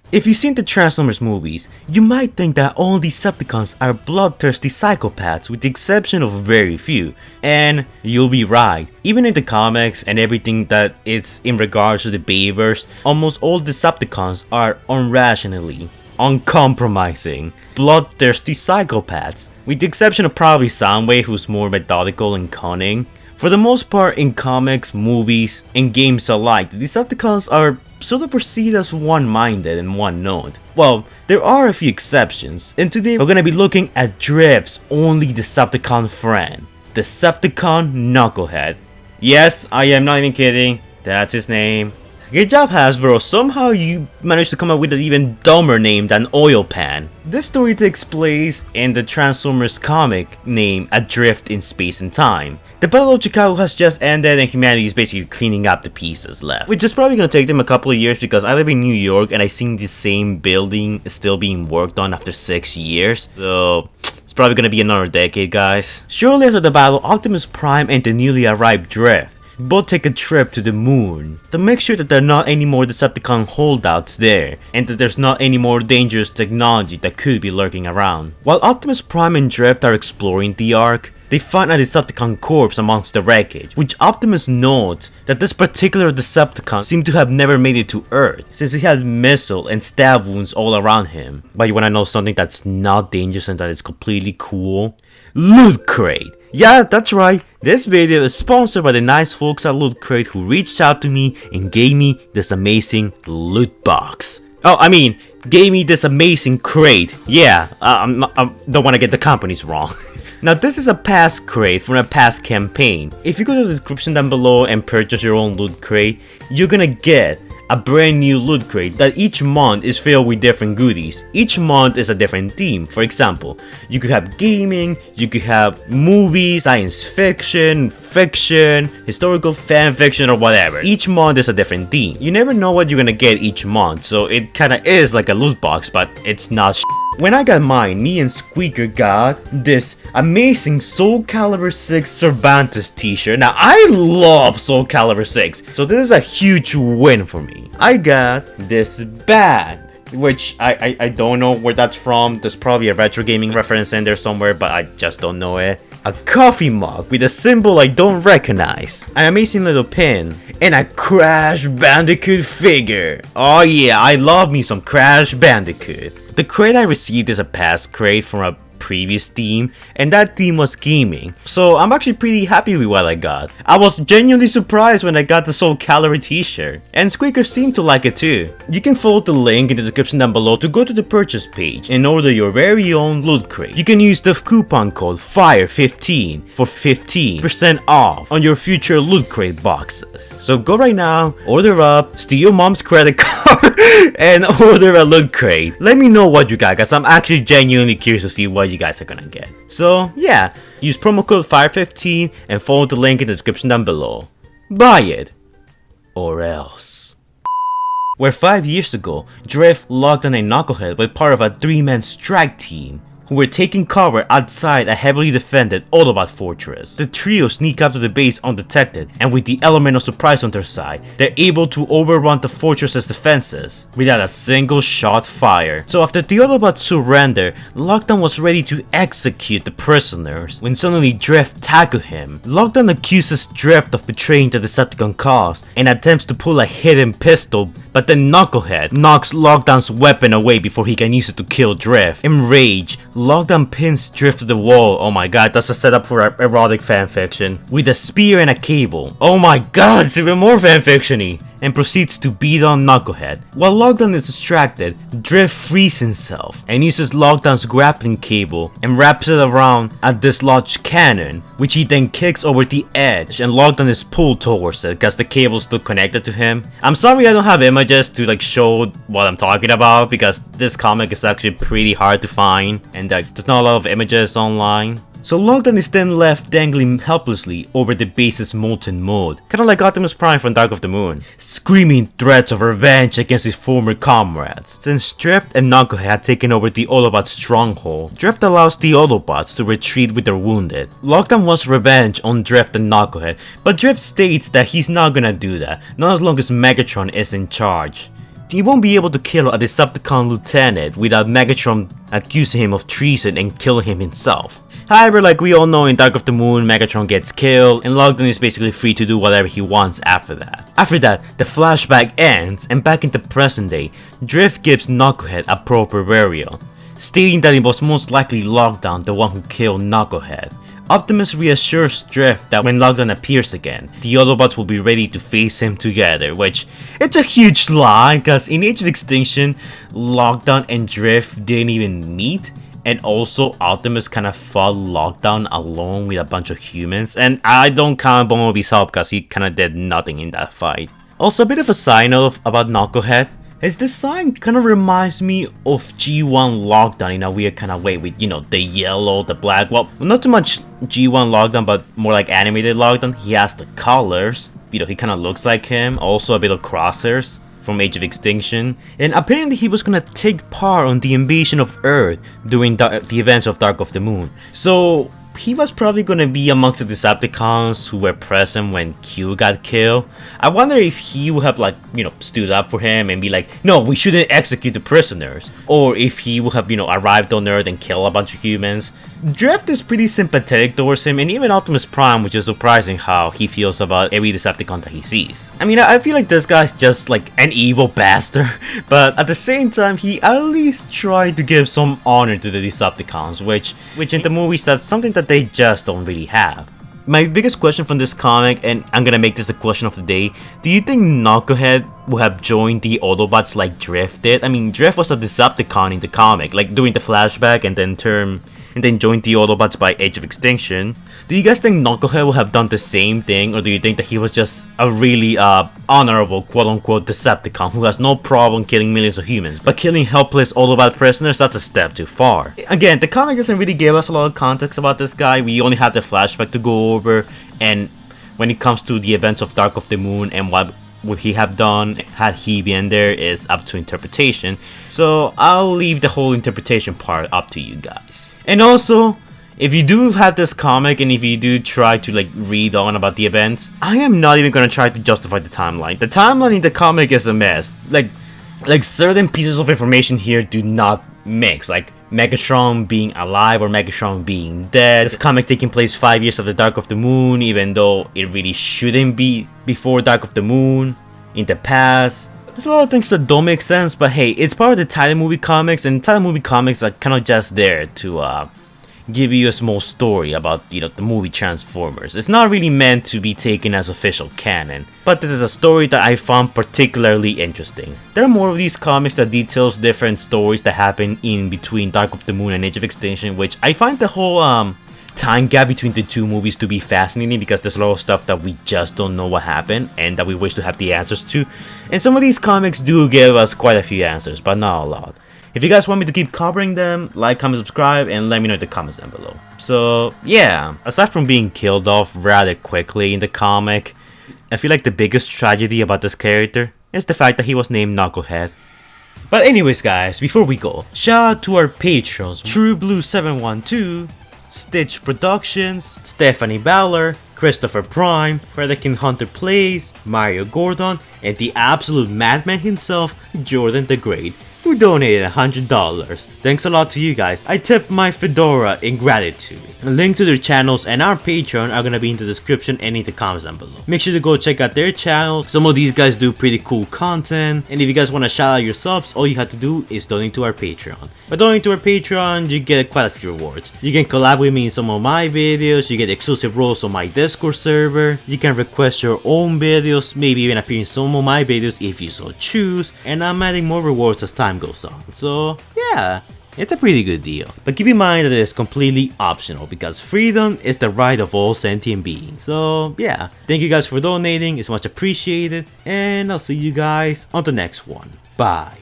If you've seen the Transformers movies, you might think that all Decepticons are bloodthirsty psychopaths with the exception of very few. And you'll be right. Even in the comics and everything that is in regards to the Bayverse, almost all Decepticons are irrationally, uncompromising, bloodthirsty psychopaths. With the exception of probably Soundwave, who's more methodical and cunning. For the most part, in comics, movies, and games alike, the Decepticons are sort of perceived as one-minded and one-note. Well, there are a few exceptions, and today we're gonna be looking at Drift's only Decepticon friend, Decepticon Kunucklehead. Yes, I am not even kidding, that's his name. Good job, Hasbro, somehow you managed to come up with an even dumber name than Oil Pan. This story takes place in the Transformers comic named Adrift in Space and Time. The Battle of Chicago has just ended and humanity is basically cleaning up the pieces left. Which is probably gonna take them a couple of years because I live in New York and I seen the same building still being worked on after 6 years. So it's probably gonna be another decade, guys. Shortly after the battle, Optimus Prime and the newly arrived Drift both take a trip to the moon to make sure that there are not any more Decepticon holdouts there and that there's not any more dangerous technology that could be lurking around. While Optimus Prime and Drift are exploring the Ark, they find a Decepticon corpse amongst the wreckage, which Optimus notes that this particular Decepticon seemed to have never made it to Earth since he had missile and stab wounds all around him. But you wanna know something that's not dangerous and that is completely cool? Loot Crate! Yeah, that's right, this video is sponsored by the nice folks at Loot Crate who reached out to me and gave me this amazing loot box. Oh, I mean, gave me this amazing crate. Yeah, I don't want to get the companies wrong. Now this is a past crate from a past campaign. If you go to the description down below and purchase your own loot crate, you're gonna get a brand new loot crate that each month is filled with different goodies. Each month is a different theme. For example, you could have gaming, you could have movies, science fiction, fiction, historical fan fiction, or whatever. Each month is a different theme. You never know what you're gonna get each month, so it kinda is like a loot box, but it's not. When I got mine, me and Squeaker got this amazing Soul Calibur 6 Cervantes t-shirt. Now I love Soul Calibur 6, so this is a huge win for me. I got this bag, which I don't know where that's from. There's probably a retro gaming reference in there somewhere, but I just don't know it. A coffee mug with a symbol I don't recognize, an amazing little pin, and a Crash Bandicoot figure. Oh yeah, I love me some Crash Bandicoot. The crate I received is a past crate from a previous theme, and that theme was gaming, so I'm actually pretty happy with what I got. I was genuinely surprised when I got the Soul Calibur t-shirt, and Squeaker seemed to like it too. You can follow the link in the description down below to go to the purchase page and order your very own loot crate. You can use the coupon code FIRE15 for 15% off on your future loot crate boxes. So go right now, order up, steal your mom's credit card, and order a loot crate. Let me know what you got, guys. I'm actually genuinely curious to see what you guys are gonna get. So yeah, use promo code FIRE15 and follow the link in the description down below. Buy it, or else. Where 5 years ago, Drift, Locked and Knucklehead were part of a 3-man strike team who were taking cover outside a heavily defended Autobot fortress. The trio sneak up to the base undetected, and with the element of surprise on their side, they're able to overrun the fortress's defenses without a single shot fired. So after the Autobots surrender, Lockdown was ready to execute the prisoners when suddenly Drift tackled him. Lockdown accuses Drift of betraying the Decepticon cause and attempts to pull a hidden pistol, but then Knucklehead knocks Lockdown's weapon away before he can use it to kill Drift. Enraged, Lockdown pins Drift to the wall. Oh my god, that's a setup for erotic fanfiction. With a spear and a cable. Oh my god, it's even more fanfiction-y. And proceeds to beat on Knucklehead. While Lockdown is distracted, Drift frees himself and uses Lockdown's grappling cable and wraps it around a dislodged cannon, which he then kicks over the edge, and Lockdown is pulled towards it because the cable is still connected to him. I'm sorry I don't have images to show what I'm talking about because this comic is actually pretty hard to find and there's not a lot of images online. So Lockdown is then left dangling helplessly over the base's molten mold, kinda like Optimus Prime from Dark of the Moon, screaming threats of revenge against his former comrades. Since Drift and Knucklehead had taken over the Autobot stronghold, Drift allows the Autobots to retreat with their wounded. Lockdown wants revenge on Drift and Knucklehead, but Drift states that he's not gonna do that, not as long as Megatron is in charge. he won't be able to kill a Decepticon lieutenant without Megatron accusing him of treason and killing him himself. However, like we all know, in Dark of the Moon, Megatron gets killed, and Lockdown is basically free to do whatever he wants after that. After that, the flashback ends, and back in the present day, Drift gives Knucklehead a proper burial, stating that it was most likely Lockdown the one who killed Knucklehead. Optimus reassures Drift that when Lockdown appears again, the Autobots will be ready to face him together, which it's a huge lie because in Age of Extinction, Lockdown and Drift didn't even meet, and also Optimus kind of fought Lockdown alone with a bunch of humans, and I don't count Bumblebee's help because he kind of did nothing in that fight. Also, a bit of a side note about Knucklehead. His design kind of reminds me of G1 Lockdown in a weird kind of way with, you know, the yellow, the black, well, not too much G1 Lockdown, but more like animated Lockdown. He has the colors, you know, he kind of looks like him, also a bit of crosshairs from Age of Extinction, and apparently he was gonna take part on the invasion of Earth during the events of Dark of the Moon. So he was probably gonna be amongst the Decepticons who were present when Q got killed. I wonder if he would have, like, you know, stood up for him and be like, no, we shouldn't execute the prisoners. Or if he would have, you know, arrived on Earth and killed a bunch of humans. Drift is pretty sympathetic towards him, and even Optimus Prime, which is surprising how he feels about every Decepticon that he sees. I mean, I feel like this guy's just like an evil bastard, but at the same time, he at least tried to give some honor to the Decepticons, which in the movies, that's something that they just don't really have. My biggest question from this comic, and I'm gonna make this the question of the day, do you think Knucklehead would have joined the Autobots like Drift did? I mean, Drift was a Decepticon in the comic, like during the flashback and then joined the Autobots by Age of Extinction. Do you guys think Knucklehead would have done the same thing, or do you think that he was just a really honorable quote-unquote Decepticon who has no problem killing millions of humans, but killing helpless Autobot prisoners, that's a step too far? Again, the comic doesn't really give us a lot of context about this guy. We only have the flashback to go over, and when it comes to the events of Dark of the Moon and what would he have done had he been there is up to interpretation. So I'll leave the whole interpretation part up to you guys. And also, if you do have this comic and if you do try to like read on about the events, I am not even gonna try to justify the timeline. The timeline in the comic is a mess. Like certain pieces of information here do not mix. Like Megatron being alive or Megatron being dead. This comic taking place 5 years after Dark of the Moon, even though it really shouldn't be before Dark of the Moon. In the past, there's a lot of things that don't make sense, but hey, it's part of the Titan movie comics, and Titan movie comics are kind of just there to give you a small story about, you know, the movie Transformers. It's not really meant to be taken as official canon, but this is a story that I found particularly interesting. There are more of these comics that details different stories that happen in between Dark of the Moon and Age of Extinction, which I find the whole time gap between the two movies to be fascinating because there's a lot of stuff that we just don't know what happened and that we wish to have the answers to. And some of these comics do give us quite a few answers, but not a lot. If you guys want me to keep covering them, like, comment, subscribe, and let me know in the comments down below. So yeah, aside from being killed off rather quickly in the comic, I feel like the biggest tragedy about this character is the fact that he was named Knucklehead. But anyways guys, before we go, shout out to our patrons: TrueBlue712, Stitch Productions, Stephanie Baller, Christopher Prime, Predaking Hunter Plays, Mario Gordon, and the absolute madman himself, Jordan the Great, who donated $100. Thanks a lot to you guys. I tip my fedora in gratitude. A link to their channels and our Patreon are gonna be in the description and in the comments down below. Make sure to go check out their channels. Some of these guys do pretty cool content, and if you guys want to shout out your subs, all you have to do is donate to our Patreon. By donating to our Patreon, you get quite a few rewards. You can collab with me in some of my videos, you get exclusive roles on my Discord server, you can request your own videos, maybe even appear in some of my videos if you so choose, and I'm adding more rewards as time goes on. So yeah, it's a pretty good deal. But keep in mind that it is completely optional because freedom is the right of all sentient beings. So yeah, thank you guys for donating, it's much appreciated, and I'll see you guys on the next one. Bye.